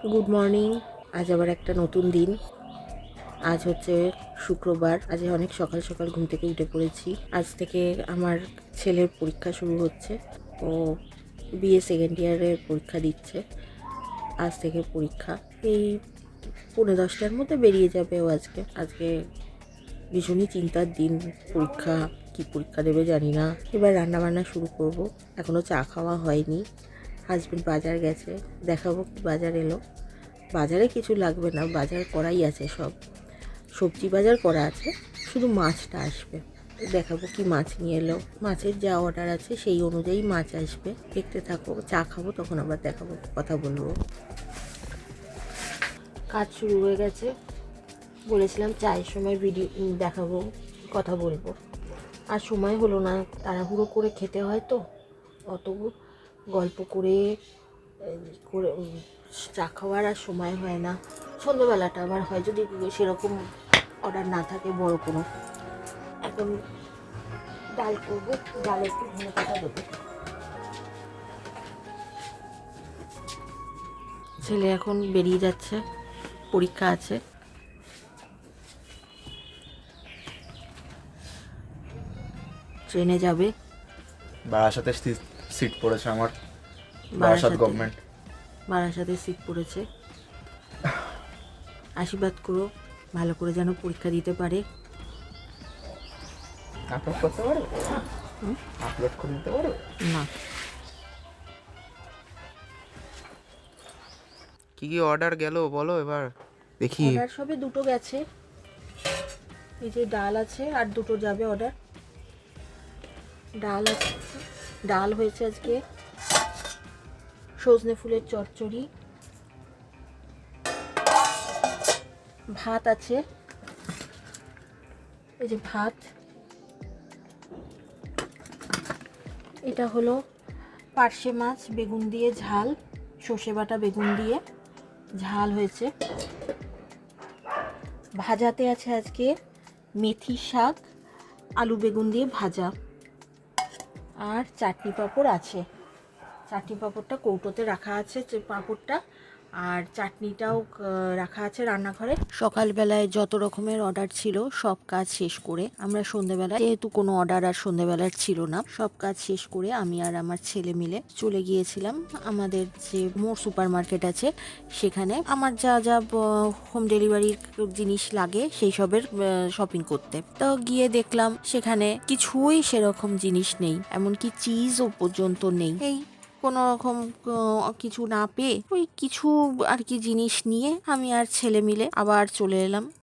Good morning. আজ আবার একটা নতুন দিন। আজ হচ্ছে শুক্রবার। আজ অনেক সকাল সকাল ঘুম থেকে উঠে পড়েছি। আজ থেকে আমার ছেলের পরীক্ষা শুরু হচ্ছে। ও বিএ সেকেন্ড ইয়ারের পরীক্ষা দিচ্ছে। আজ থেকে পরীক্ষা। এই 9:30টার মধ্যে বেরিয়ে যাবে ও আজকে। আজকে ভীষণই চিন্তার দিন। পরীক্ষা, কি পরীক্ষা দেবে জানি না। এবার রান্না বান্না শুরু করব। এখনও চা খাওয়া হয়নি। হাজবেন্ড বাজার গেছে, দেখাবো কি বাজার এলো। বাজারে কিছু লাগবে না, বাজার করাই আছে সব। সবজি বাজার করা আছে, শুধু মাছটা আসবে। দেখাবো কি মাছ নিয়ে এলো। মাছের যা অর্ডার আছে সেই অনুযায়ী মাছ আসবে। দেখতে থাকো, চা খাবো তখন আবার দেখাবো, কথা বলবো। কাজ শুরু হয়ে গেছে। বলেছিলাম চায়ের সময় ভিডিও দেখাবো, কথা বলবো। আর সময় হলো না, তাড়াহুড়ো করে খেতে হয় তো, অত গল্প করে করে চা খাওয়ার আর সময় হয় না। সন্ধ্যেবেলাটা আবার হয়, যদি সেরকম অর্ডার না থাকে বড় কোনো। এখন ডাল করবো, ডালে একটু ধনে পাতা দেবো। ছেলে এখন বেরিয়ে যাচ্ছে, পরীক্ষা আছে। ট্রেনে যাবে। বারাসাতে সিট পড়েছে আমার। বারাসাত গভর্নমেন্ট। বারাসাতে সিট পড়েছে। আশীর্বাদ করো ভালো করে যেন পরীক্ষা দিতে পারে। আপলোড করতে পারো? আপলোড করে দিতে পারো না। কি কি অর্ডার গেল বলো এবার দেখি। অর্ডার সবে দুটো গেছে। এই যে ডাল আছে, আর দুটো যাবে অর্ডার। ডাল আছে, ডাল হয়েছে আজকে সজনে ফুলের চচ্চড়ি। ভাত আছে, এই যে ভাত। এটা হলো পার্শে মাছ বেগুন দিয়ে ঝাল, সর্ষে বাটা বেগুন দিয়ে ঝাল হয়েছে। ভাজাতে আছে আজকে মেথি শাক, আলু বেগুন দিয়ে ভাজা। আর চাটনি পাঁপড় আছে। চাটনি পাঁপড়টা কৌটোতে রাখা আছে, যে পাঁপড়টা, আর চাটনিটাও রাখা আছে রান্নাঘরে। সকালবেলায় যত রকমের অর্ডার ছিল সব কাজ শেষ করে আমরা সন্ধ্যেবেলায়, যেহেতু কোনো অর্ডার আর সন্ধ্যেবেলার ছিল না, সব কাজ শেষ করে আমি আর আমার ছেলে মিলে চলে গিয়েছিলাম আমাদের যে মোড় সুপার মার্কেট আছে সেখানে। আমার যা যা হোম ডেলিভারির জিনিস লাগে সেই সবের শপিং করতে। তো গিয়ে দেখলাম সেখানে কিছুই সেরকম জিনিস নেই, এমনকি চিজও পর্যন্ত নেই। এই কোনো রকম কিছু না পেয়ে ওই কিছু আর কি জিনিস নিয়ে আমি আর ছেলে মিলে আবার চলে এলাম